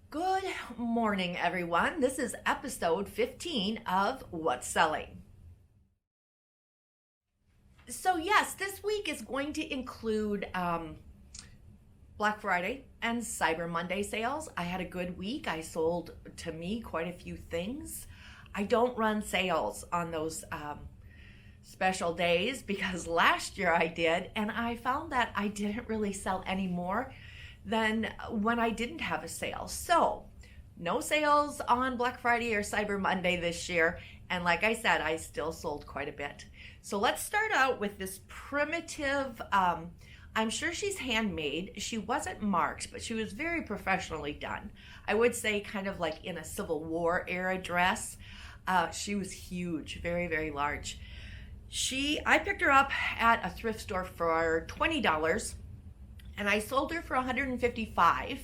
Good morning, everyone. This is episode 15 of What's Selling. So, yes, this week is going to include Black Friday and Cyber Monday sales. I had a good week. I sold, to me, quite a few things. I don't run sales on those special days because last year I did, and I found that I didn't really sell any more than when I didn't have a sale. So, no sales on Black Friday or Cyber Monday this year. And like I said, I still sold quite a bit. So let's start out with this primitive, I'm sure she's handmade. She wasn't marked, but she was very professionally done. I would say kind of like in a Civil War era dress. She was huge, very, very large. I picked her up at a thrift store for $20 and I sold her for $155.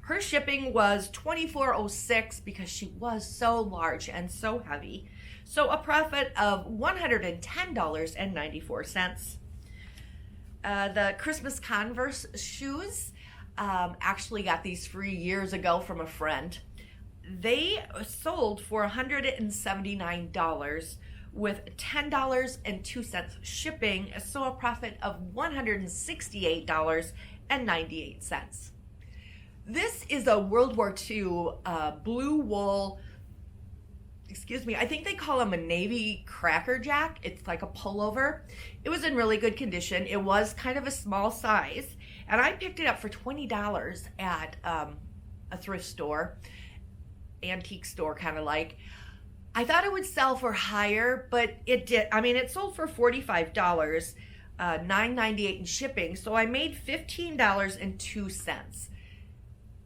Her shipping was $24.06 because she was so large and so heavy. So a profit of $110.94. The Christmas Converse shoes, actually got these free years ago from a friend. They sold for $179 with $10.02 shipping, so a profit of $168.98. This is a World War II blue wool, I think they call them a Navy Cracker Jack. It's like a pullover. It was in really good condition. It was kind of a small size, and I picked it up for $20 at a thrift store, antique store kind of like. I thought it would sell for higher, but it did. I mean, it sold for $45, $9.98 in shipping, so I made $15.02.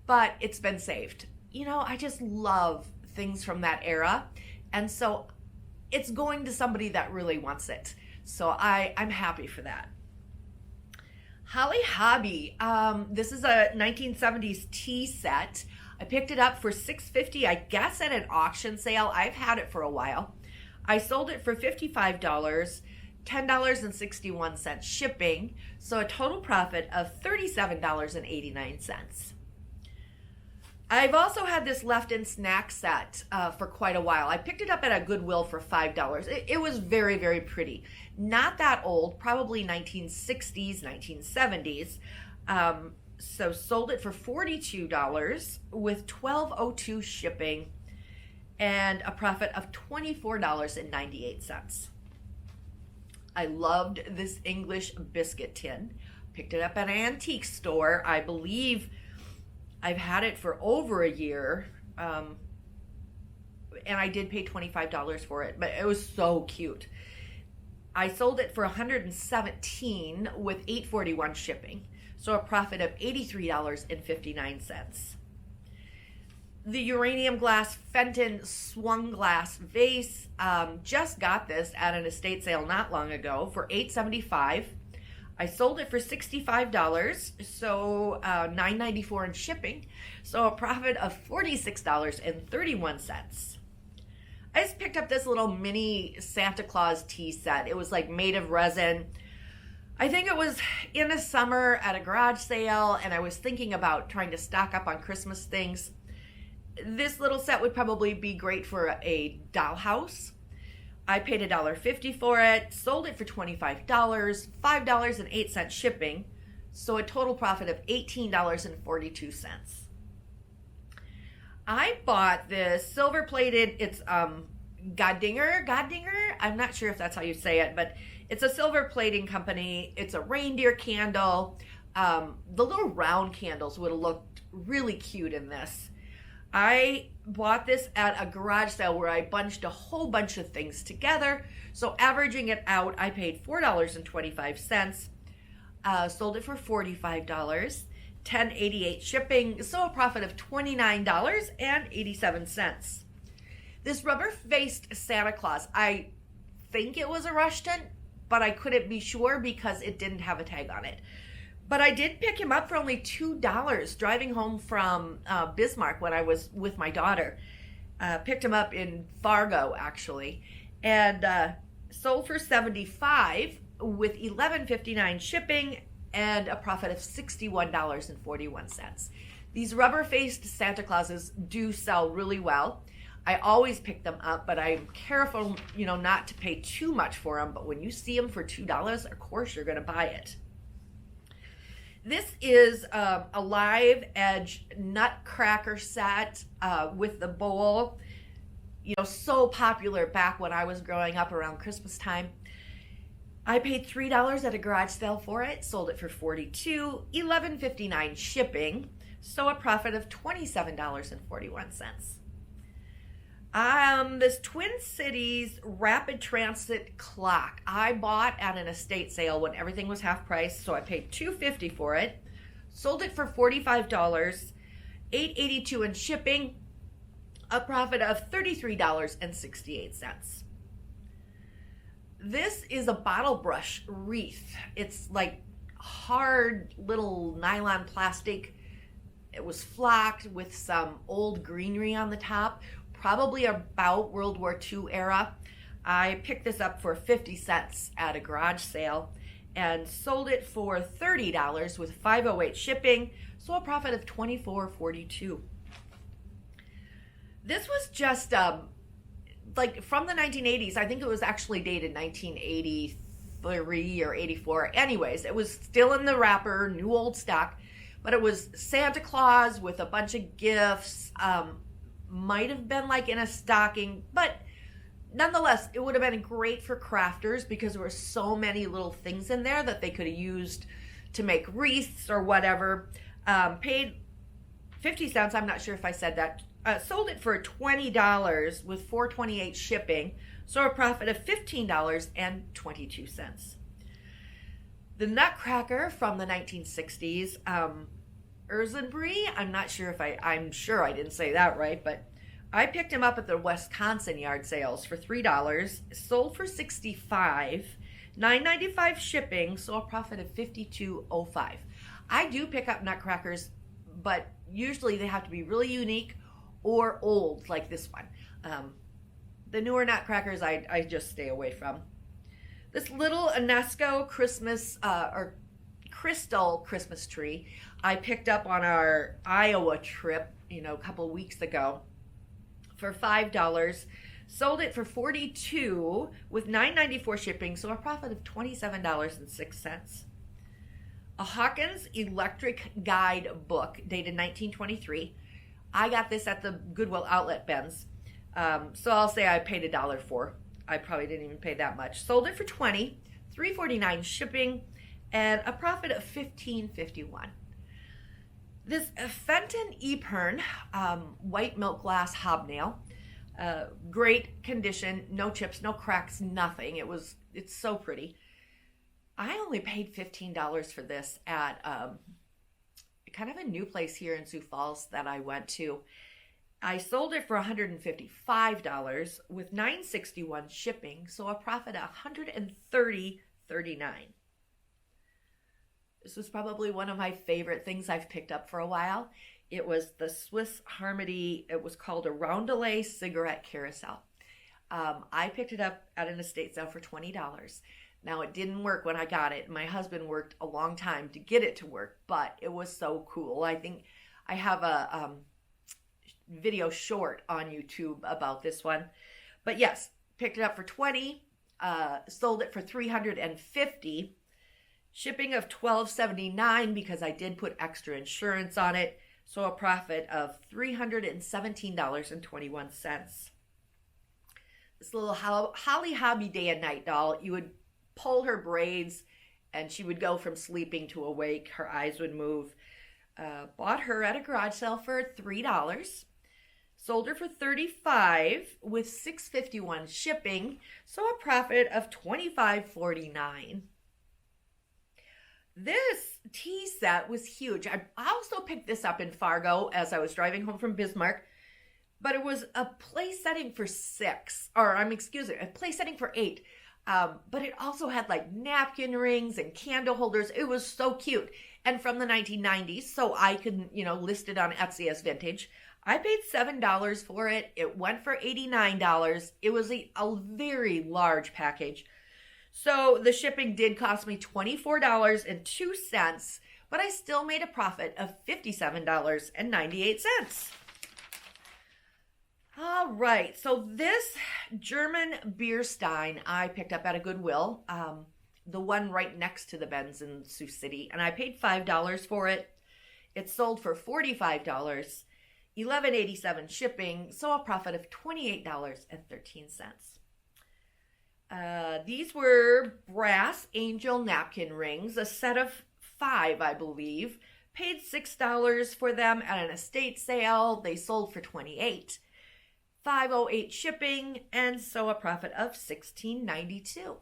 But it's been saved. You know, I just love things from that era, and so it's going to somebody that really wants it. So I'm happy for that. Holly Hobby. This is a 1970s tea set. I picked it up for $6.50, I guess at an auction sale. I've had it for a while. I sold it for $55, $10.61 shipping, so a total profit of $37.89. I've also had this left in snack set for quite a while. I picked it up at a Goodwill for $5. It was very, very pretty. Not that old, probably 1960s, 1970s. So sold it for $42 with $12.02 shipping and a profit of $24.98. I loved this English biscuit tin. Picked it up at an antique store. I believe I've had it for over a year, and I did pay $25 for it, but it was so cute. I sold it for $117 with $8.41 shipping, so a profit of $83.59. The uranium glass Fenton swung glass vase, just got this at an estate sale not long ago for $8.75. I sold it for $65, so $9.94 in shipping, so a profit of $46.31. I just picked up this little mini Santa Claus tea set. It was like made of resin. I think it was in the summer at a garage sale, and I was thinking about trying to stock up on Christmas things. This little set would probably be great for a dollhouse. I paid $1.50 for it, sold it for $25, $5.08 shipping, so a total profit of $18.42. I bought this silver plated, it's Godinger, I'm not sure if that's how you say it, but it's a silver plating company. It's a reindeer candle. The little round candles would have looked really cute in this. I bought this at a garage sale where I bunched a whole bunch of things together. So averaging it out, I paid $4.25. Sold it for $45, $10.88 shipping, so a profit of $29.87. This rubber-faced Santa Claus, I think it was a Rushton, but I couldn't be sure because it didn't have a tag on it. But I did pick him up for only $2 driving home from Bismarck when I was with my daughter. Picked him up in Fargo, actually, and sold for $75 with $11.59 shipping and a profit of $61.41. These rubber-faced Santa Clauses do sell really well. I always pick them up, but I'm careful, not to pay too much for them. But when you see them for $2, of course you're going to buy it. This is a Live Edge Nutcracker set with the bowl. So popular back when I was growing up around Christmas time. I paid $3 at a garage sale for it, sold it for $42, $11.59 shipping, so a profit of $27.41. This Twin Cities Rapid Transit clock I bought at an estate sale when everything was half price, so I paid $2.50 for it, sold it for $45, $8.82 in shipping, a profit of $33.68. This is a bottle brush wreath. It's like hard little nylon plastic. It was flocked with some old greenery on the top, probably about World War II era. I picked this up for 50 cents at a garage sale and sold it for $30 with $5.08 shipping, so a profit of $24.42. This was just like from the 1980s. I think it was actually dated 1983 or 84. Anyways, it was still in the wrapper, new old stock, but it was Santa Claus with a bunch of gifts. Might have been like in a stocking, but nonetheless, it would have been great for crafters because there were so many little things in there that they could have used to make wreaths or whatever. Paid 50 cents. I'm not sure if I said that. Sold it for $20 with $4.28 shipping, so a profit of $15.22. The Nutcracker from the 1960s, Erzenbrie. I'm sure I didn't say that right, but I picked him up at the Wisconsin yard sales for $3, sold for $65, $9.95 shipping, so a profit of $52.05. I do pick up Nutcrackers, but usually they have to be really unique or old, like this one. The newer Nutcrackers I just stay away from. This little Enesco Christmas or crystal Christmas tree I picked up on our Iowa trip, a couple weeks ago for $5. Sold it for $42 with $9.94 shipping, so a profit of $27.06. A Hawkins Electric Guide book dated 1923. I got this at the Goodwill outlet bins. So I'll say I paid $1 for. I probably didn't even pay that much. Sold it for $20, $3.49 shipping, and a profit of $15.51. This Fenton Epergne white milk glass hobnail, great condition, no chips, no cracks, nothing. It's so pretty. I only paid $15 for this at kind of a new place here in Sioux Falls that I went to. I sold it for $155 with $9.61 shipping, so a profit of $130.39. This was probably one of my favorite things I've picked up for a while. It was the Swiss Harmony. It was called a Roundelay Cigarette Carousel. I picked it up at an estate sale for $20. Now, it didn't work when I got it. My husband worked a long time to get it to work, but it was so cool. I think I have a video short on YouTube about this one. But yes, picked it up for $20, sold it for $350, shipping of $12.79 because I did put extra insurance on it, so a profit of $317.21. This little Holly Hobbie Day and Night doll, you would pull her braids and she would go from sleeping to awake. Her eyes would move. Bought her at a garage sale for $3. Sold her for $35 with $6.51 shipping, so a profit of $25.49. This tea set was huge. I also picked this up in Fargo as I was driving home from Bismarck, but it was a place setting for a place setting for 8. But it also had like napkin rings and candle holders. It was so cute. And from the 1990s, so I could, list it on Etsy as vintage. I paid $7 for it. It went for $89. It was a very large package. So the shipping did cost me $24.02, but I still made a profit of $57.98. All right, so this German beer stein I picked up at a Goodwill, the one right next to the Ben's in Sioux City, and I paid $5 for it. It sold for $45, $11.87 shipping, so a profit of $28.13. These were brass angel napkin rings, a set of 5, I believe. Paid $6 for them at an estate sale. They sold for $28. $5.08 shipping, and so a profit of $16.92.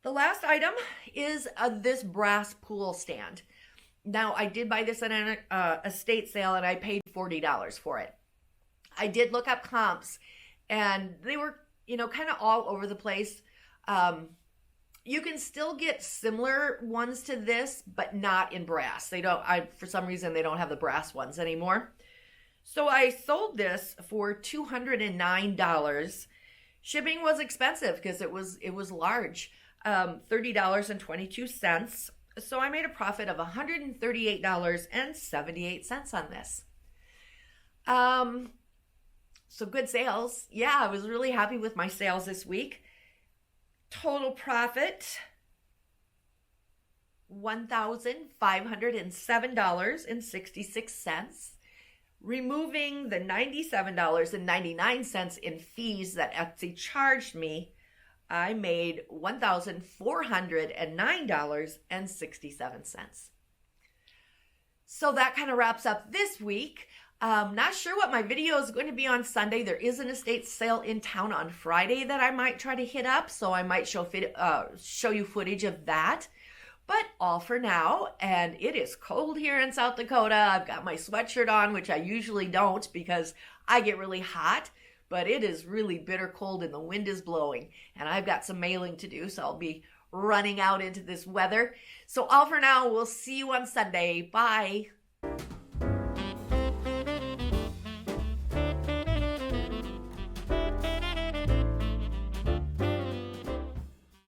The last item is this brass pool stand. Now, I did buy this at an estate sale, and I paid $40 for it. I did look up comps, and they were, kind of all over the place. You can still get similar ones to this, but not in brass. For some reason, they don't have the brass ones anymore. So I sold this for $209. Shipping was expensive because it was large, $30.22. So I made a profit of $138.78 on this. So good sales. Yeah, I was really happy with my sales this week. Total profit, $1,507.66. Removing the $97.99 in fees that Etsy charged me, I made $1,409.67. So that kind of wraps up this week. Not sure what my video is going to be on Sunday. There is an estate sale in town on Friday that I might try to hit up, so I might show you footage of that. But all for now, and it is cold here in South Dakota. I've got my sweatshirt on, which I usually don't because I get really hot, but it is really bitter cold and the wind is blowing, and I've got some mailing to do, so I'll be running out into this weather. So all for now, we'll see you on Sunday. Bye.